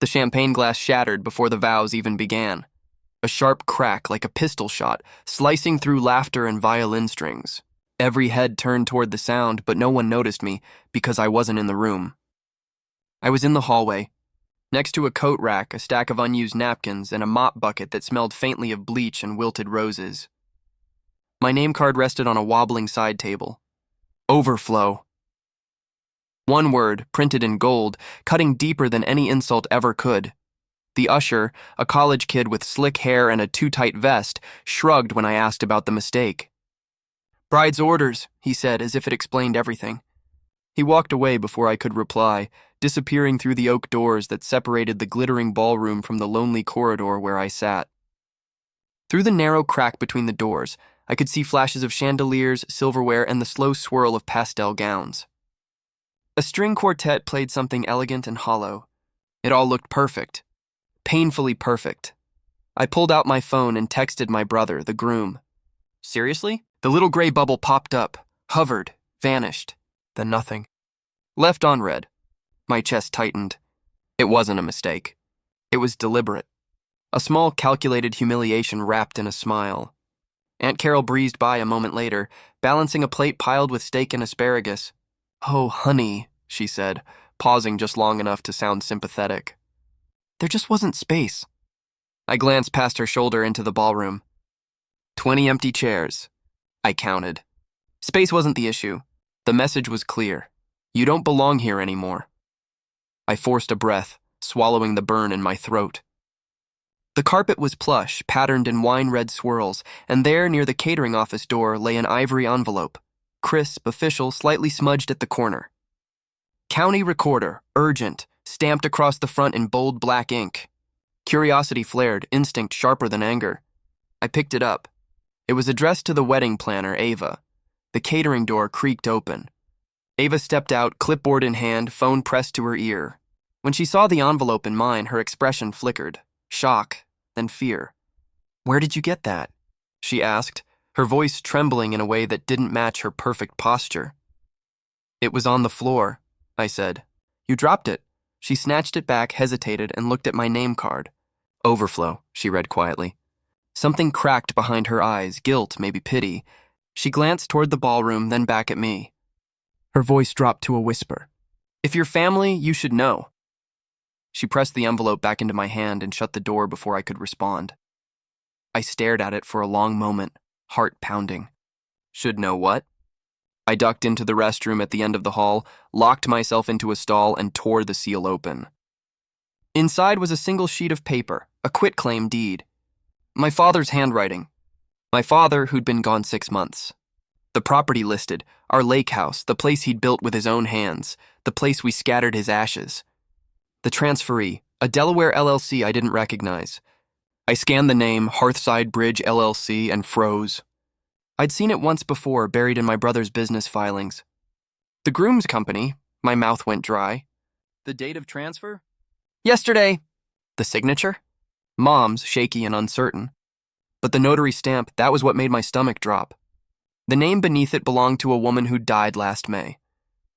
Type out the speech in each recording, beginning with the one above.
The champagne glass shattered before the vows even began. A sharp crack like a pistol shot, slicing through laughter and violin strings. Every head turned toward the sound, but no one noticed me because I wasn't in the room. I was in the hallway. Next to a coat rack, a stack of unused napkins, and a mop bucket that smelled faintly of bleach and wilted roses. My name card rested on a wobbling side table. Overflow. One word, printed in gold, cutting deeper than any insult ever could. The usher, a college kid with slick hair and a too-tight vest, shrugged when I asked about the mistake. "Bride's orders," he said, as if it explained everything. He walked away before I could reply, disappearing through the oak doors that separated the glittering ballroom from the lonely corridor where I sat. Through the narrow crack between the doors, I could see flashes of chandeliers, silverware, and the slow swirl of pastel gowns. A string quartet played something elegant and hollow. It all looked perfect. Painfully perfect. I pulled out my phone and texted my brother, the groom. "Seriously?" The little gray bubble popped up, hovered, vanished, then nothing. Left on red. My chest tightened. It wasn't a mistake. It was deliberate. A small, calculated humiliation wrapped in a smile. Aunt Carol breezed by a moment later, balancing a plate piled with steak and asparagus. "Oh, honey," she said, pausing just long enough to sound sympathetic. There just wasn't space. I glanced past her shoulder into the ballroom. 20 empty chairs. I counted. Space wasn't the issue. The message was clear. You don't belong here anymore. I forced a breath, swallowing the burn in my throat. The carpet was plush, patterned in wine-red swirls, and there, near the catering office door, lay an ivory envelope. Crisp, official, slightly smudged at the corner. County Recorder, urgent, stamped across the front in bold black ink. Curiosity flared, instinct sharper than anger. I picked it up. It was addressed to the wedding planner, Ava. The catering door creaked open. Ava stepped out, clipboard in hand, phone pressed to her ear. When she saw the envelope in mine, her expression flickered. Shock, then fear. "Where did you get that?" she asked, her voice trembling in a way that didn't match her perfect posture. "It was on the floor," I said. "You dropped it." She snatched it back, hesitated, and looked at my name card. "Overflow," she read quietly. Something cracked behind her eyes, guilt, maybe pity. She glanced toward the ballroom, then back at me. Her voice dropped to a whisper. "If you're family, you should know." She pressed the envelope back into my hand and shut the door before I could respond. I stared at it for a long moment, heart pounding. Should know what? I ducked into the restroom at the end of the hall, locked myself into a stall, and tore the seal open. Inside was a single sheet of paper, a quitclaim deed. My father's handwriting. My father, who'd been gone 6 months. The property listed, our lake house, the place he'd built with his own hands, the place we scattered his ashes. The transferee, a Delaware LLC I didn't recognize. I scanned the name, Hearthside Bridge LLC, and froze. I'd seen it once before, buried in my brother's business filings. The groom's company, my mouth went dry. The date of transfer? Yesterday. The signature? Mom's, shaky and uncertain. But the notary stamp, that was what made my stomach drop. The name beneath it belonged to a woman who died last May.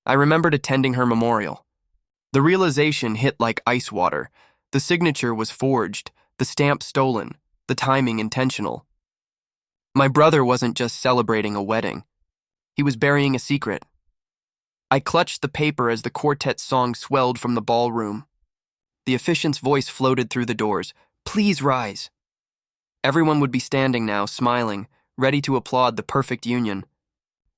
I remembered attending her memorial. The realization hit like ice water. The signature was forged, the stamp stolen, the timing intentional. My brother wasn't just celebrating a wedding. He was burying a secret. I clutched the paper as the quartet's song swelled from the ballroom. The officiant's voice floated through the doors. "Please rise." Everyone would be standing now, smiling, ready to applaud the perfect union.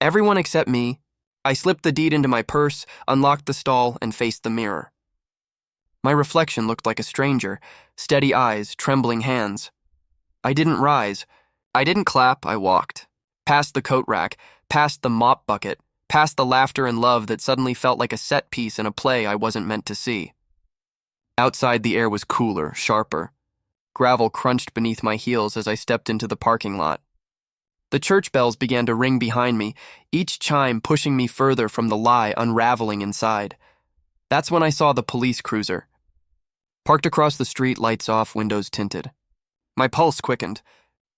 Everyone except me. I slipped the deed into my purse, unlocked the stall, and faced the mirror. My reflection looked like a stranger, steady eyes, trembling hands. I didn't rise. I didn't clap, I walked. Past the coat rack, past the mop bucket, past the laughter and love that suddenly felt like a set piece in a play I wasn't meant to see. Outside, the air was cooler, sharper. Gravel crunched beneath my heels as I stepped into the parking lot. The church bells began to ring behind me, each chime pushing me further from the lie unraveling inside. That's when I saw the police cruiser. Parked across the street, lights off, windows tinted. My pulse quickened.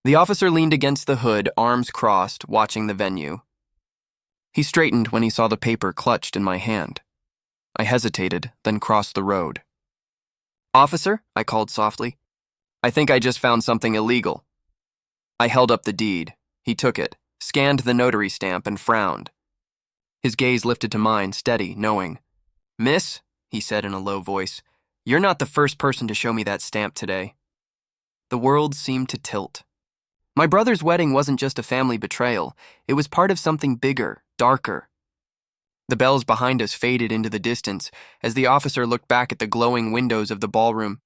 The officer leaned against the hood, arms crossed, watching the venue. He straightened when he saw the paper clutched in my hand. I hesitated, then crossed the road. Officer, I called softly. I think I just found something illegal. I held up the deed. He took it, scanned the notary stamp, and frowned. His gaze lifted to mine, steady, knowing. Miss, he said in a low voice, you're not the first person to show me that stamp today. The world seemed to tilt. My brother's wedding wasn't just a family betrayal. It was part of something bigger, darker. The bells behind us faded into the distance as the officer looked back at the glowing windows of the ballroom.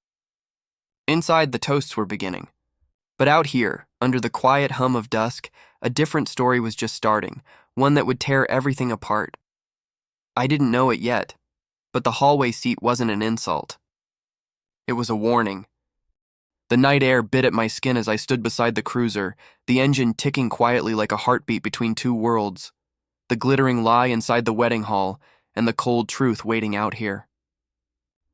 Inside, the toasts were beginning. But out here, under the quiet hum of dusk, a different story was just starting, one that would tear everything apart. I didn't know it yet, but the hallway seat wasn't an insult. It was a warning. The night air bit at my skin as I stood beside the cruiser, the engine ticking quietly like a heartbeat between two worlds, the glittering lie inside the wedding hall, and the cold truth waiting out here.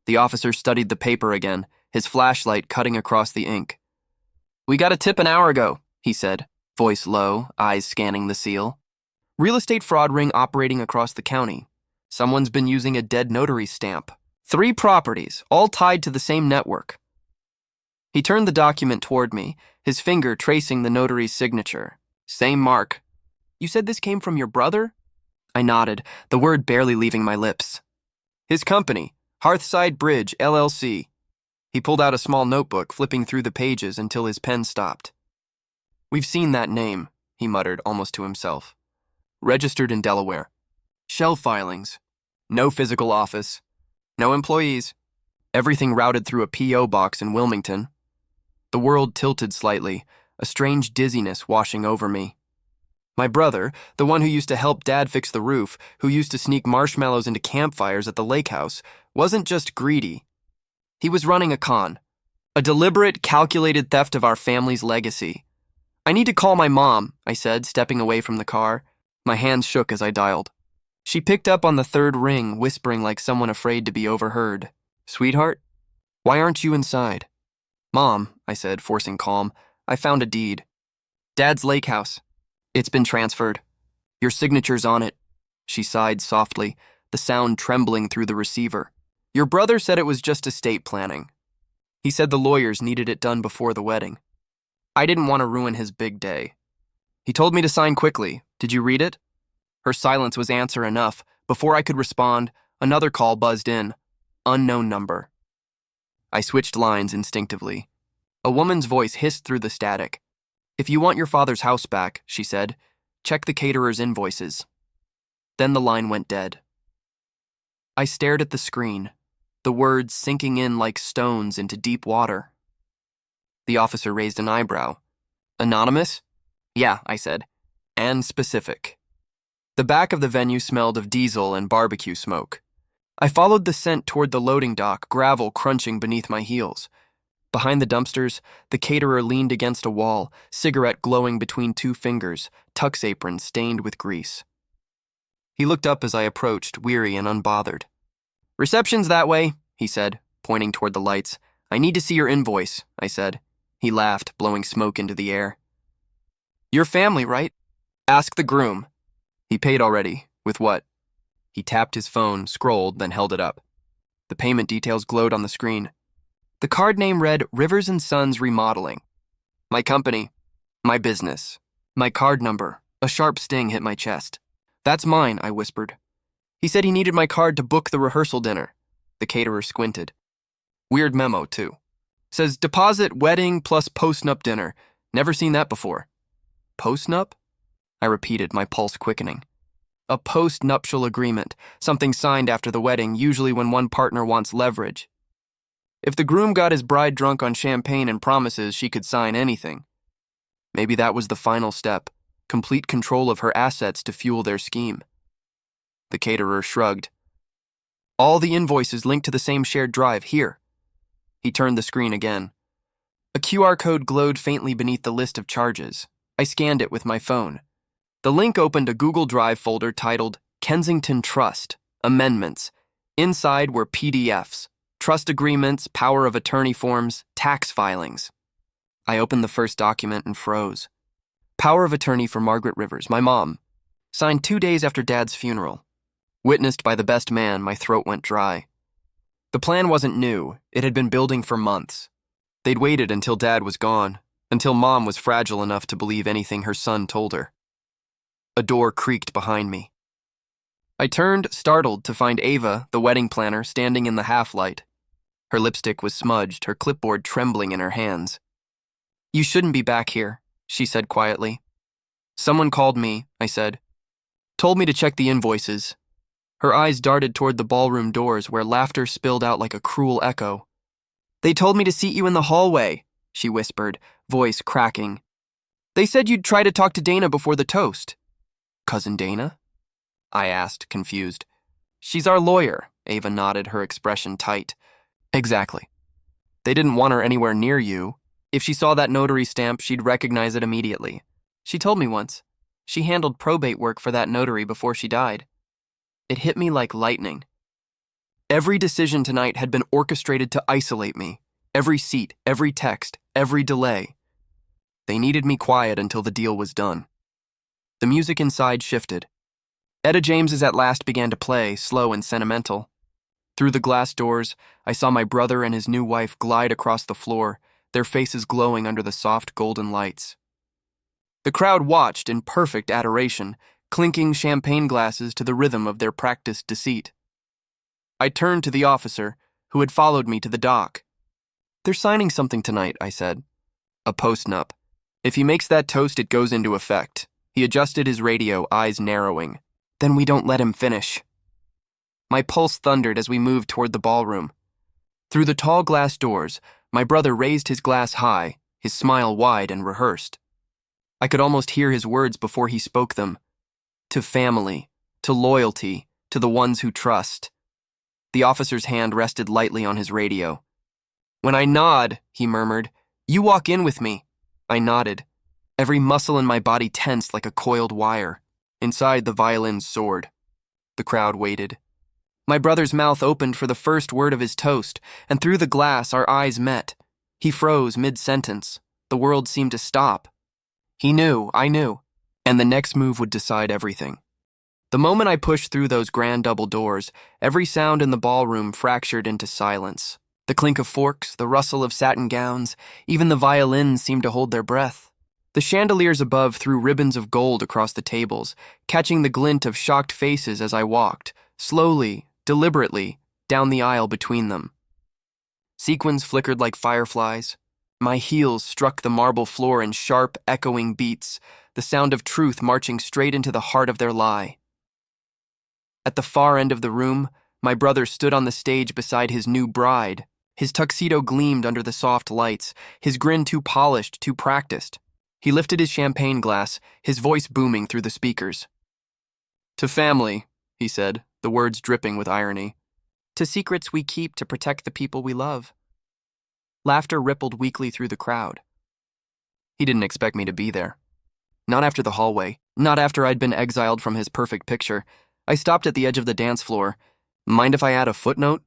The officer studied the paper again, his flashlight cutting across the ink. We got a tip an hour ago, he said, voice low, eyes scanning the seal. Real estate fraud ring operating across the county. Someone's been using a dead notary stamp. 3 properties, all tied to the same network. He turned the document toward me, his finger tracing the notary's signature. Same mark. You said this came from your brother? I nodded, the word barely leaving my lips. His company, Hearthside Bridge, LLC. He pulled out a small notebook, flipping through the pages until his pen stopped. We've seen that name, he muttered almost to himself. Registered in Delaware. Shelf filings. No physical office. No employees. Everything routed through a P.O. box in Wilmington. The world tilted slightly, a strange dizziness washing over me. My brother, the one who used to help Dad fix the roof, who used to sneak marshmallows into campfires at the lake house, wasn't just greedy. He was running a con. A deliberate, calculated theft of our family's legacy. I need to call my mom, I said, stepping away from the car. My hands shook as I dialed. She picked up on the 3rd ring, whispering like someone afraid to be overheard. Sweetheart, why aren't you inside? Mom, I said, forcing calm, I found a deed. Dad's lake house. It's been transferred. Your signature's on it. She sighed softly, the sound trembling through the receiver. Your brother said it was just estate planning. He said the lawyers needed it done before the wedding. I didn't want to ruin his big day. He told me to sign quickly. Did you read it? Her silence was answer enough. Before I could respond, another call buzzed in. Unknown number. I switched lines instinctively. A woman's voice hissed through the static. If you want your father's house back, she said, check the caterer's invoices. Then the line went dead. I stared at the screen, the words sinking in like stones into deep water. The officer raised an eyebrow. Anonymous? Yeah, I said. And specific. The back of the venue smelled of diesel and barbecue smoke. I followed the scent toward the loading dock, gravel crunching beneath my heels. Behind the dumpsters, the caterer leaned against a wall, cigarette glowing between 2 fingers, tux apron stained with grease. He looked up as I approached, weary and unbothered. Reception's that way, he said, pointing toward the lights. I need to see your invoice, I said. He laughed, blowing smoke into the air. Your family, right? Ask the groom. He paid already. With what? He tapped his phone, scrolled, then held it up. The payment details glowed on the screen. The card name read Rivers & Sons Remodeling. My company. My business. My card number. A sharp sting hit my chest. That's mine, I whispered. He said he needed my card to book the rehearsal dinner. The caterer squinted. Weird memo, too. Says deposit wedding plus post-nup dinner. Never seen that before. Post-nup? I repeated, my pulse quickening. A post-nuptial agreement, something signed after the wedding, usually when one partner wants leverage. If the groom got his bride drunk on champagne and promises she could sign anything. Maybe that was the final step, complete control of her assets to fuel their scheme. The caterer shrugged. All the invoices linked to the same shared drive, here. He turned the screen again. A QR code glowed faintly beneath the list of charges. I scanned it with my phone. The link opened a Google Drive folder titled Kensington Trust, Amendments. Inside were PDFs, trust agreements, power of attorney forms, tax filings. I opened the first document and froze. Power of attorney for Margaret Rivers, my mom. Signed 2 days after Dad's funeral. Witnessed by the best man, my throat went dry. The plan wasn't new. It had been building for months. They'd waited until Dad was gone, until Mom was fragile enough to believe anything her son told her. A door creaked behind me. I turned, startled, to find Ava, the wedding planner, standing in the half-light. Her lipstick was smudged, her clipboard trembling in her hands. "You shouldn't be back here," she said quietly. "Someone called me," I said. "Told me to check the invoices." Her eyes darted toward the ballroom doors where laughter spilled out like a cruel echo. "They told me to seat you in the hallway," she whispered, voice cracking. "They said you'd try to talk to Dana before the toast." "Cousin Dana?" I asked, confused. "She's our lawyer," Ava nodded, her expression tight. "Exactly. They didn't want her anywhere near you. If she saw that notary stamp, she'd recognize it immediately. She told me once. She handled probate work for that notary before she died." It hit me like lightning. Every decision tonight had been orchestrated to isolate me. Every seat, every text, every delay. They needed me quiet until the deal was done. The music inside shifted. Etta James's At Last began to play, slow and sentimental. Through the glass doors, I saw my brother and his new wife glide across the floor, their faces glowing under the soft golden lights. The crowd watched in perfect adoration, clinking champagne glasses to the rhythm of their practiced deceit. I turned to the officer, who had followed me to the dock. "They're signing something tonight," I said. "A postnup. If he makes that toast, it goes into effect." He adjusted his radio, eyes narrowing. "Then we don't let him finish." My pulse thundered as we moved toward the ballroom. Through the tall glass doors, my brother raised his glass high, his smile wide and rehearsed. I could almost hear his words before he spoke them. To family, to loyalty, to the ones who trust. The officer's hand rested lightly on his radio. "When I nod," he murmured, "you walk in with me." I nodded. Every muscle in my body tensed like a coiled wire. Inside, the violins soared. The crowd waited. My brother's mouth opened for the first word of his toast, and through the glass our eyes met. He froze mid-sentence. The world seemed to stop. He knew, I knew, and the next move would decide everything. The moment I pushed through those grand double doors, every sound in the ballroom fractured into silence. The clink of forks, the rustle of satin gowns, even the violins seemed to hold their breath. The chandeliers above threw ribbons of gold across the tables, catching the glint of shocked faces as I walked, slowly, deliberately, down the aisle between them. Sequins flickered like fireflies. My heels struck the marble floor in sharp, echoing beats, the sound of truth marching straight into the heart of their lie. At the far end of the room, my brother stood on the stage beside his new bride. His tuxedo gleamed under the soft lights, his grin too polished, too practiced. He lifted his champagne glass, his voice booming through the speakers. "To family," he said, the words dripping with irony. "To secrets we keep to protect the people we love." Laughter rippled weakly through the crowd. He didn't expect me to be there. Not after the hallway, not after I'd been exiled from his perfect picture. I stopped at the edge of the dance floor. "Mind if I add a footnote?"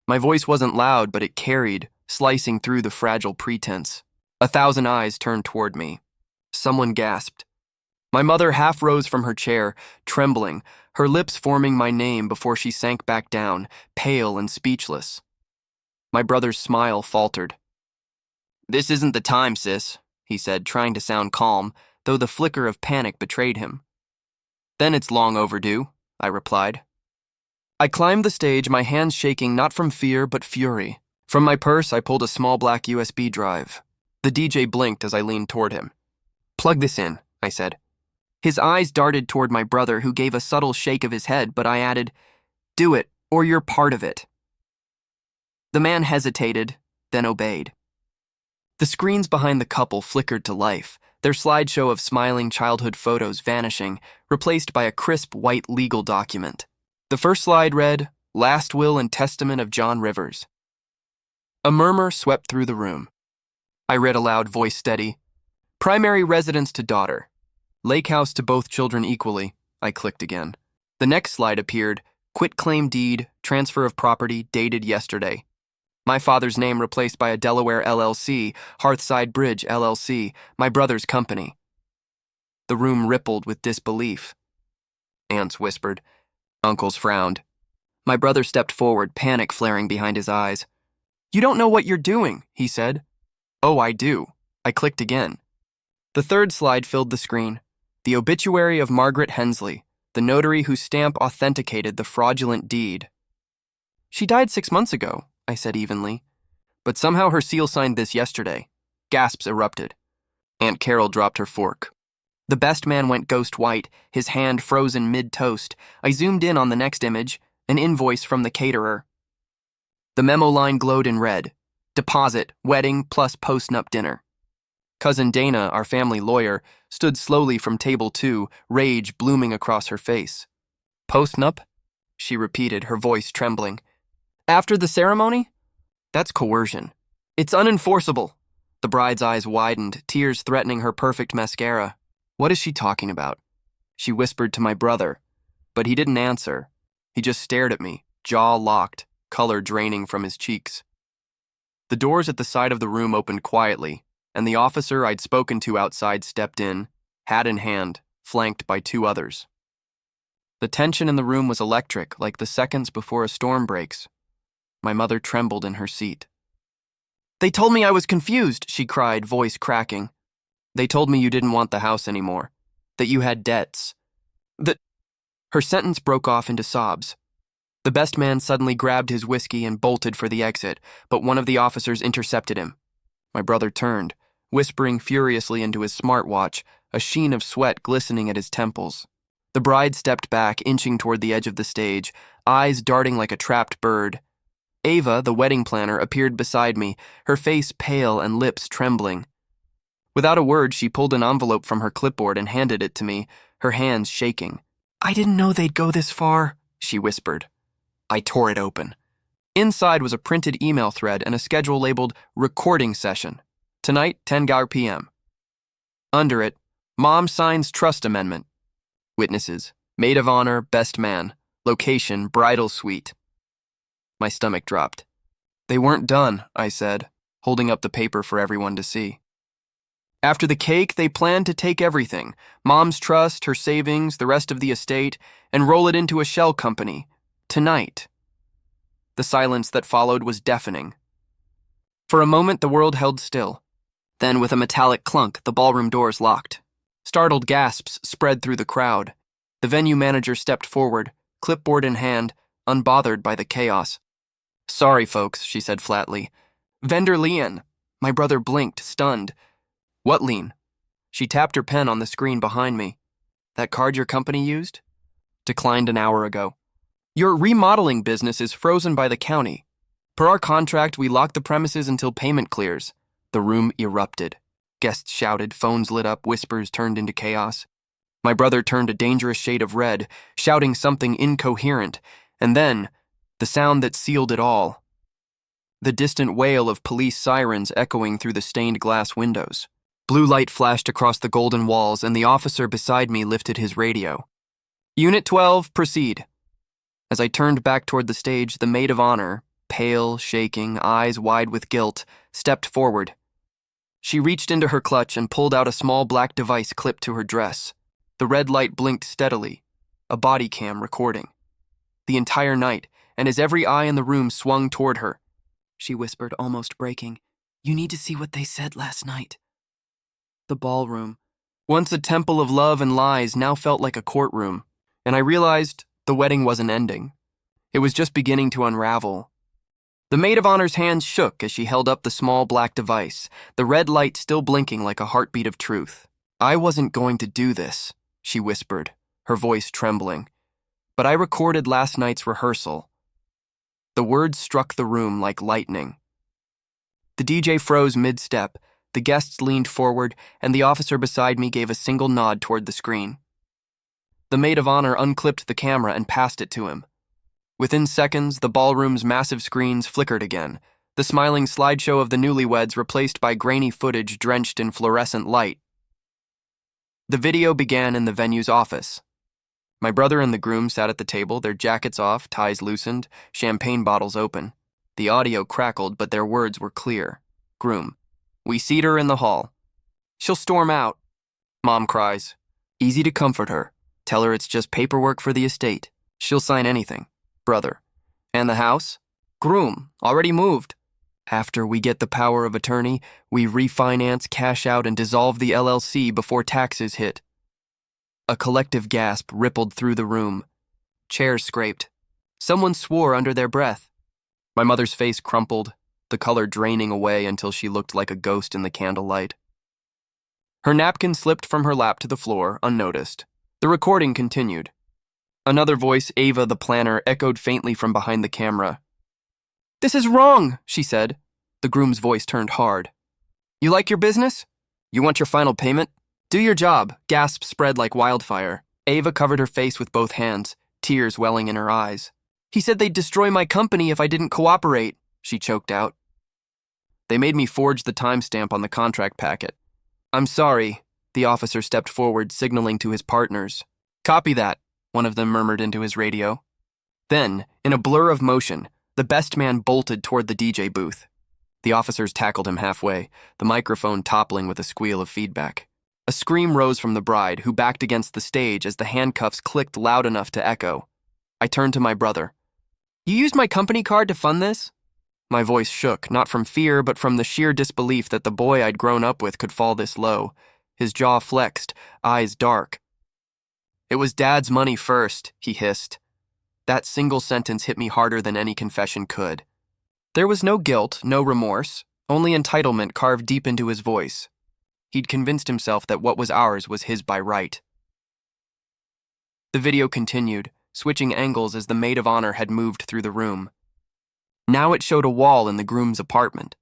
My voice wasn't loud, but it carried, slicing through the fragile pretense. 1,000 eyes turned toward me. Someone gasped. My mother half rose from her chair, trembling, her lips forming my name before she sank back down, pale and speechless. My brother's smile faltered. "This isn't the time, sis," he said, trying to sound calm, though the flicker of panic betrayed him. "Then it's long overdue," I replied. I climbed the stage, my hands shaking not from fear but fury. From my purse, I pulled a small black USB drive. The DJ blinked as I leaned toward him. "Plug this in," I said. His eyes darted toward my brother, who gave a subtle shake of his head, but I added, "Do it, or you're part of it." The man hesitated, then obeyed. The screens behind the couple flickered to life, their slideshow of smiling childhood photos vanishing, replaced by a crisp white legal document. The first slide read, "Last Will and Testament of John Rivers." A murmur swept through the room. I read aloud, voice steady. "Primary residence to daughter. Lake house to both children equally." I clicked again. The next slide appeared, "Quitclaim deed, transfer of property, dated yesterday." My father's name replaced by a Delaware LLC, Hearthside Bridge LLC, my brother's company. The room rippled with disbelief. Aunts whispered. Uncles frowned. My brother stepped forward, panic flaring behind his eyes. "You don't know what you're doing," he said. "Oh, I do." I clicked again. The third slide filled the screen. The obituary of Margaret Hensley, the notary whose stamp authenticated the fraudulent deed. "She died 6 months ago," I said evenly. "But somehow her seal signed this yesterday." Gasps erupted. Aunt Carol dropped her fork. The best man went ghost white, his hand frozen mid-toast. I zoomed in on the next image, an invoice from the caterer. The memo line glowed in red. Deposit, wedding plus post-nup dinner. Cousin Dana, our family lawyer, stood slowly from table 2, rage blooming across her face. "Post-nup?" she repeated, her voice trembling. "After the ceremony? That's coercion. It's unenforceable." The bride's eyes widened, tears threatening her perfect mascara. "What is she talking about?" She whispered to my brother, but he didn't answer. He just stared at me, jaw locked, color draining from his cheeks. The doors at the side of the room opened quietly, and the officer I'd spoken to outside stepped in, hat in hand, flanked by 2 others. The tension in the room was electric, like the seconds before a storm breaks. My mother trembled in her seat. "They told me I was confused," she cried, voice cracking. "They told me you didn't want the house anymore, that you had debts, that—" Her sentence broke off into sobs. The best man suddenly grabbed his whiskey and bolted for the exit, but one of the officers intercepted him. My brother turned, whispering furiously into his smartwatch, a sheen of sweat glistening at his temples. The bride stepped back, inching toward the edge of the stage, eyes darting like a trapped bird. Ava, the wedding planner, appeared beside me, her face pale and lips trembling. Without a word, she pulled an envelope from her clipboard and handed it to me, her hands shaking. "I didn't know they'd go this far," she whispered. I tore it open. Inside was a printed email thread and a schedule labeled "Recording Session. Tonight, 10 p.m. Under it, Mom signs trust amendment. Witnesses, maid of honor, best man. Location, bridal suite. My stomach dropped. "They weren't done," I said, holding up the paper for everyone to see. "After the cake, they planned to take everything, Mom's trust, her savings, the rest of the estate, and roll it into a shell company. Tonight." The silence that followed was deafening. For a moment, the world held still. Then, with a metallic clunk, the ballroom doors locked. Startled gasps spread through the crowd. The venue manager stepped forward, clipboard in hand, unbothered by the chaos. "Sorry, folks," she said flatly. "Vendor lien." My brother blinked, stunned. "What lien?" She tapped her pen on the screen behind me. "That card your company used?" "Declined an hour ago." "Your remodeling business is frozen by the county. Per our contract, we lock the premises until payment clears." The room erupted. Guests shouted, phones lit up, whispers turned into chaos. My brother turned a dangerous shade of red, shouting something incoherent, and then, the sound that sealed it all. The distant wail of police sirens echoing through the stained glass windows. Blue light flashed across the golden walls, and the officer beside me lifted his radio. "Unit 12, proceed." As I turned back toward the stage, the maid of honor, pale, shaking, eyes wide with guilt, stepped forward. She reached into her clutch and pulled out a small black device clipped to her dress. The red light blinked steadily, a body cam recording. The entire night, and as every eye in the room swung toward her, she whispered, almost breaking, "You need to see what they said last night." The ballroom, once a temple of love and lies, now felt like a courtroom, and I realized the wedding wasn't ending. It was just beginning to unravel. The maid of honor's hands shook as she held up the small black device, the red light still blinking like a heartbeat of truth. "I wasn't going to do this," she whispered, her voice trembling. "But I recorded last night's rehearsal." The words struck the room like lightning. The DJ froze mid-step, the guests leaned forward, and the officer beside me gave a single nod toward the screen. The maid of honor unclipped the camera and passed it to him. Within seconds, the ballroom's massive screens flickered again, the smiling slideshow of the newlyweds replaced by grainy footage drenched in fluorescent light. The video began in the venue's office. My brother and the groom sat at the table, their jackets off, ties loosened, champagne bottles open. The audio crackled, but their words were clear. Groom: "We seat her in the hall." "She'll storm out." Mom cries. "Easy to comfort her. Tell her it's just paperwork for the estate. She'll sign anything." Brother: And the house? Groom, already moved. After we get the power of attorney, we refinance, cash out, and dissolve the LLC before taxes hit. A collective gasp rippled through the room. Chairs scraped. Someone swore under their breath. My mother's face crumpled, the color draining away until she looked like a ghost in the candlelight. Her napkin slipped from her lap to the floor, unnoticed. The recording continued. Another voice, Ava the planner, echoed faintly from behind the camera. "This is wrong," she said. The groom's voice turned hard. "You like your business? You want your final payment? Do your job." Gasps spread like wildfire. Ava covered her face with both hands, tears welling in her eyes. "He said they'd destroy my company if I didn't cooperate," she choked out. "They made me forge the timestamp on the contract packet." "I'm sorry," the officer stepped forward, signaling to his partners. "Copy that," one of them murmured into his radio. Then, in a blur of motion, the best man bolted toward the DJ booth. The officers tackled him halfway, the microphone toppling with a squeal of feedback. A scream rose from the bride, who backed against the stage as the handcuffs clicked loud enough to echo. I turned to my brother. "You used my company card to fund this?" My voice shook, not from fear, but from the sheer disbelief that the boy I'd grown up with could fall this low. His jaw flexed, eyes dark. "It was Dad's money first," he hissed. That single sentence hit me harder than any confession could. There was no guilt, no remorse, only entitlement carved deep into his voice. He'd convinced himself that what was ours was his by right. The video continued, switching angles as the maid of honor had moved through the room. Now it showed a wall in the groom's apartment.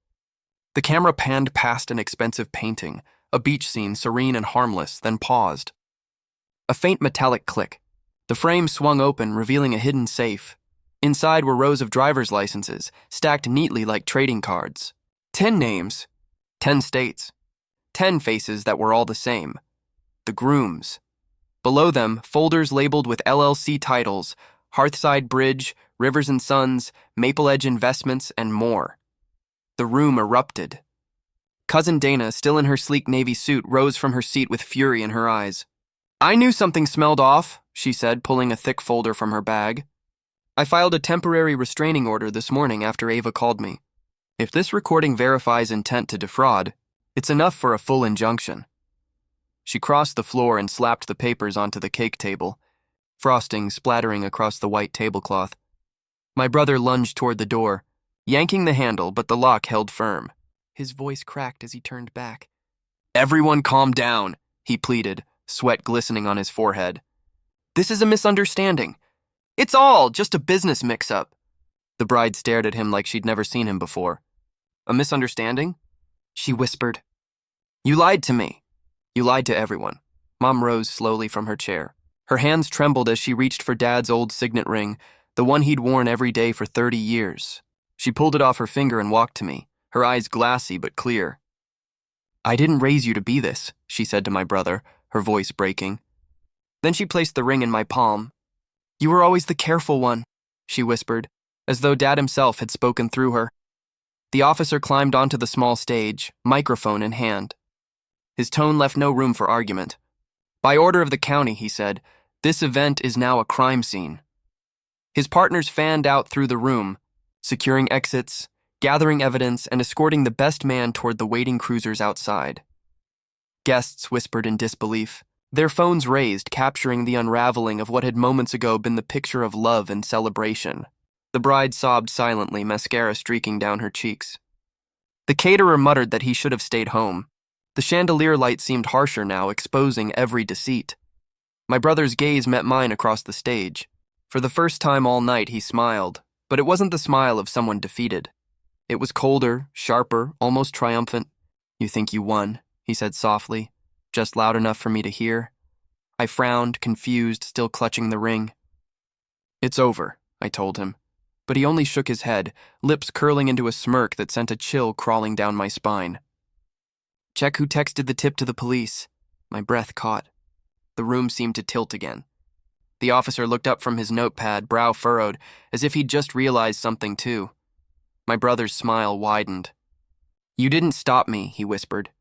The camera panned past an expensive painting, a beach scene serene and harmless, then paused. A faint metallic click. The frame swung open, revealing a hidden safe. Inside were rows of driver's licenses, stacked neatly like trading cards. 10 names, 10 states, 10 faces that were all the same. The groom's. Below them, folders labeled with LLC titles, Hearthside Bridge, Rivers and Sons, Maple Edge Investments, and more. The room erupted. Cousin Dana, still in her sleek navy suit, rose from her seat with fury in her eyes. "I knew something smelled off," she said, pulling a thick folder from her bag. "I filed a temporary restraining order this morning after Ava called me. If this recording verifies intent to defraud, it's enough for a full injunction." She crossed the floor and slapped the papers onto the cake table, frosting splattering across the white tablecloth. My brother lunged toward the door, yanking the handle, but the lock held firm. His voice cracked as he turned back. "Everyone calm down," he pleaded, sweat glistening on his forehead. "This is a misunderstanding. It's all just a business mix-up." The bride stared at him like she'd never seen him before. "A misunderstanding?" she whispered. "You lied to me. You lied to everyone." Mom rose slowly from her chair. Her hands trembled as she reached for Dad's old signet ring, the one he'd worn every day for 30 years. She pulled it off her finger and walked to me, her eyes glassy but clear. "I didn't raise you to be this," she said to my brother, her voice breaking. Then she placed the ring in my palm. "You were always the careful one," she whispered, as though Dad himself had spoken through her. The officer climbed onto the small stage, microphone in hand. His tone left no room for argument. "By order of the county," he said, "this event is now a crime scene." His partners fanned out through the room, securing exits, gathering evidence, and escorting the best man toward the waiting cruisers outside. Guests whispered in disbelief, their phones raised, capturing the unraveling of what had moments ago been the picture of love and celebration. The bride sobbed silently, mascara streaking down her cheeks. The caterer muttered that he should have stayed home. The chandelier light seemed harsher now, exposing every deceit. My brother's gaze met mine across the stage. For the first time all night, he smiled, but it wasn't the smile of someone defeated. It was colder, sharper, almost triumphant. "You think you won," he said softly, just loud enough for me to hear. I frowned, confused, still clutching the ring. "It's over," I told him, but he only shook his head, lips curling into a smirk that sent a chill crawling down my spine. "Check who texted the tip to the police." My breath caught. The room seemed to tilt again. The officer looked up from his notepad, brow furrowed, as if he'd just realized something too. My brother's smile widened. "You didn't stop me," he whispered.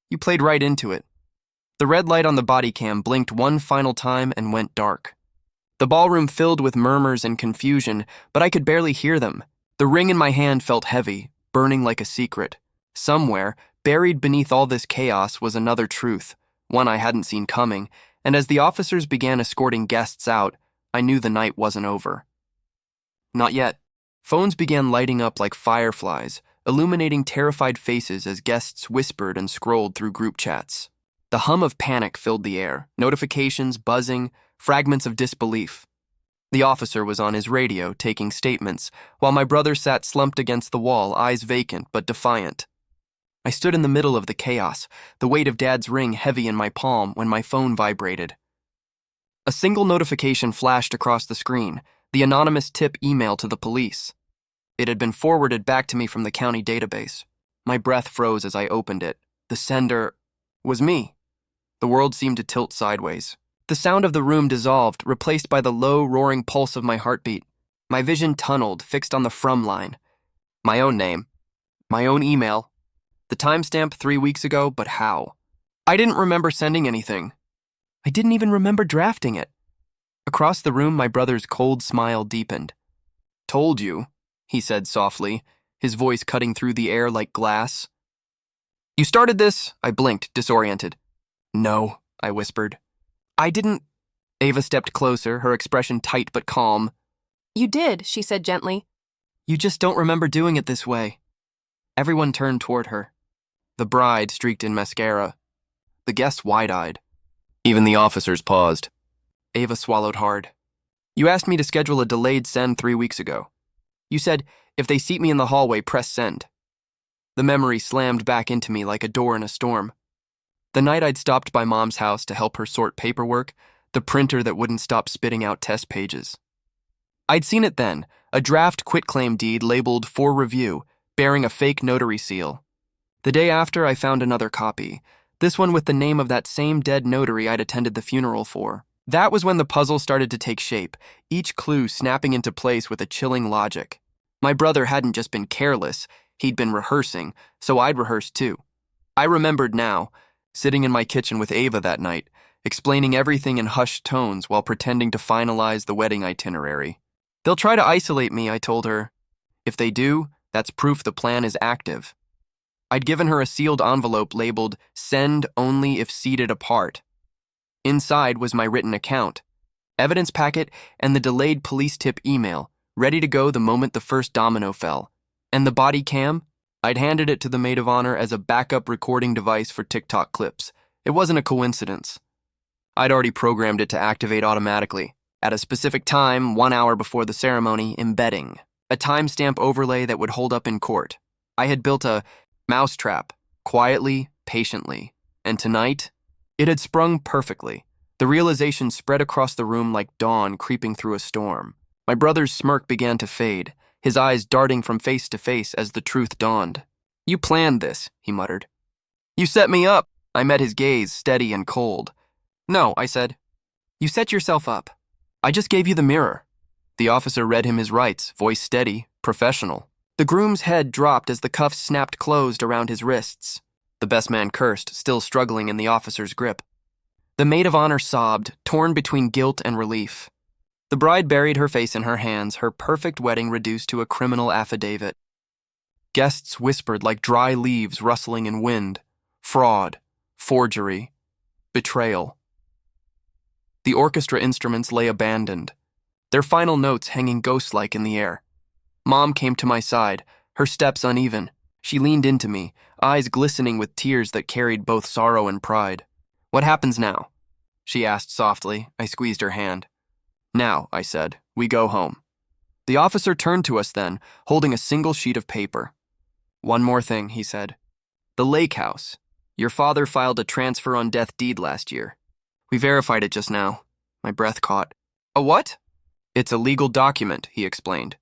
"You played right into it." The red light on the body cam blinked one final time and went dark. The ballroom filled with murmurs and confusion, but I could barely hear them. The ring in my hand felt heavy, burning like a secret. Somewhere, buried beneath all this chaos, was another truth, one I hadn't seen coming, and as the officers began escorting guests out, I knew the night wasn't over. Not yet. Phones began lighting up like fireflies, illuminating terrified faces as guests whispered and scrolled through group chats. The hum of panic filled the air, notifications buzzing, fragments of disbelief. The officer was on his radio, taking statements, while my brother sat slumped against the wall, eyes vacant but defiant. I stood in the middle of the chaos, the weight of Dad's ring heavy in my palm when my phone vibrated. A single notification flashed across the screen, the anonymous tip email to the police. It had been forwarded back to me from the county database. My breath froze as I opened it. The sender was me. The world seemed to tilt sideways. The sound of the room dissolved, replaced by the low, roaring pulse of my heartbeat. My vision tunneled, fixed on the from line. My own name. My own email. The timestamp 3 weeks ago, but how? I didn't remember sending anything. I didn't even remember drafting it. Across the room, my brother's cold smile deepened. "Told you," he said softly, his voice cutting through the air like glass. "You started this?" I blinked, disoriented. "No," I whispered. "I didn't." Ava stepped closer, her expression tight but calm. "You did," she said gently. "You just don't remember doing it this way." Everyone turned toward her. The bride streaked in mascara. The guests wide-eyed. Even the officers paused. Ava swallowed hard. "You asked me to schedule a delayed send 3 weeks ago. You said, if they seat me in the hallway, press send." The memory slammed back into me like a door in a storm. The night I'd stopped by Mom's house to help her sort paperwork, the printer that wouldn't stop spitting out test pages. I'd seen it then, a draft quitclaim deed labeled for review, bearing a fake notary seal. The day after, I found another copy, this one with the name of that same dead notary I'd attended the funeral for. That was when the puzzle started to take shape, each clue snapping into place with a chilling logic. My brother hadn't just been careless, he'd been rehearsing, so I'd rehearsed too. I remembered now, sitting in my kitchen with Ava that night, explaining everything in hushed tones while pretending to finalize the wedding itinerary. "They'll try to isolate me," I told her. "If they do, that's proof the plan is active." I'd given her a sealed envelope labeled, "Send only if seated apart." Inside was my written account, evidence packet, and the delayed police tip email, ready to go the moment the first domino fell. And the body cam? I'd handed it to the maid of honor as a backup recording device for TikTok clips. It wasn't a coincidence. I'd already programmed it to activate automatically, at a specific time, 1 hour before the ceremony, embedding, a timestamp overlay that would hold up in court. I had built a mousetrap, quietly, patiently, and tonight, it had sprung perfectly. The realization spread across the room like dawn creeping through a storm. My brother's smirk began to fade, his eyes darting from face to face as the truth dawned. "You planned this," he muttered. "You set me up." I met his gaze, steady and cold. "No," I said. "You set yourself up. I just gave you the mirror." The officer read him his rights, voice steady, professional. The groom's head dropped as the cuffs snapped closed around his wrists. The best man cursed, still struggling in the officer's grip. The maid of honor sobbed, torn between guilt and relief. The bride buried her face in her hands, her perfect wedding reduced to a criminal affidavit. Guests whispered like dry leaves rustling in wind. Fraud, forgery, betrayal. The orchestra instruments lay abandoned, their final notes hanging ghost-like in the air. Mom came to my side, her steps uneven. She leaned into me, eyes glistening with tears that carried both sorrow and pride. "What happens now?" she asked softly. I squeezed her hand. "Now," I said, "we go home." The officer turned to us then, holding a single sheet of paper. "One more thing," he said. "The lake house. Your father filed a transfer on death deed last year. We verified it just now." My breath caught. "A what?" "It's a legal document," he explained.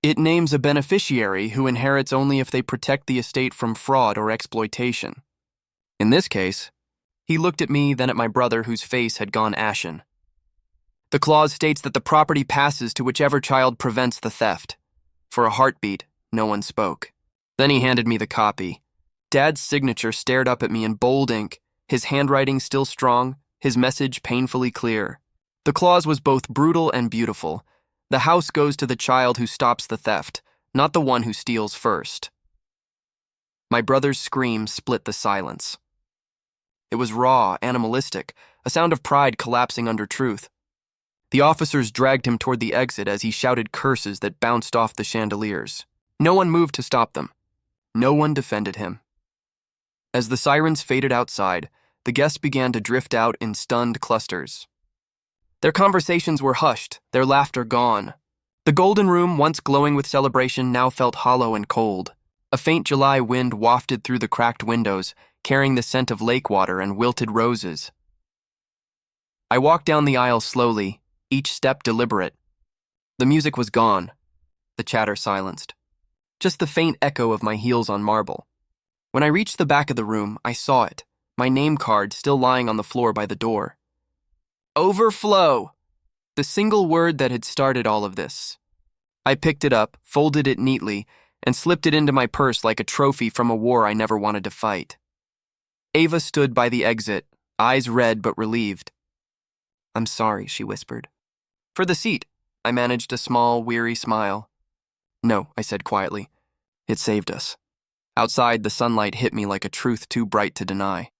"It names a beneficiary who inherits only if they protect the estate from fraud or exploitation. In this case," he looked at me, then at my brother whose face had gone ashen. "The clause states that the property passes to whichever child prevents the theft." For a heartbeat, no one spoke. Then he handed me the copy. Dad's signature stared up at me in bold ink, his handwriting still strong, his message painfully clear. The clause was both brutal and beautiful. The house goes to the child who stops the theft, not the one who steals first. My brother's scream split the silence. It was raw, animalistic, a sound of pride collapsing under truth. The officers dragged him toward the exit as he shouted curses that bounced off the chandeliers. No one moved to stop them. No one defended him. As the sirens faded outside, the guests began to drift out in stunned clusters. Their conversations were hushed, their laughter gone. The golden room, once glowing with celebration, now felt hollow and cold. A faint July wind wafted through the cracked windows, carrying the scent of lake water and wilted roses. I walked down the aisle slowly, each step deliberate. The music was gone, the chatter silenced. Just the faint echo of my heels on marble. When I reached the back of the room, I saw it, my name card still lying on the floor by the door. Overflow! The single word that had started all of this. I picked it up, folded it neatly, and slipped it into my purse like a trophy from a war I never wanted to fight. Ava stood by the exit, eyes red but relieved. "I'm sorry," she whispered. "For the seat," I managed a small, weary smile. "No," I said quietly. "It saved us." Outside, the sunlight hit me like a truth too bright to deny.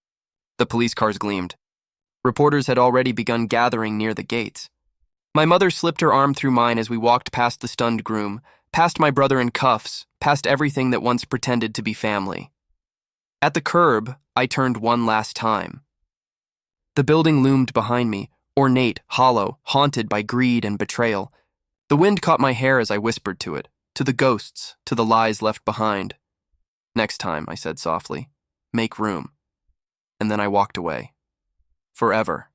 The police cars gleamed. Reporters had already begun gathering near the gates. My mother slipped her arm through mine as we walked past the stunned groom, past my brother in cuffs, past everything that once pretended to be family. At the curb, I turned one last time. The building loomed behind me, ornate, hollow, haunted by greed and betrayal. The wind caught my hair as I whispered to it, to the ghosts, to the lies left behind. "Next time," I said softly, "make room." And then I walked away. Forever.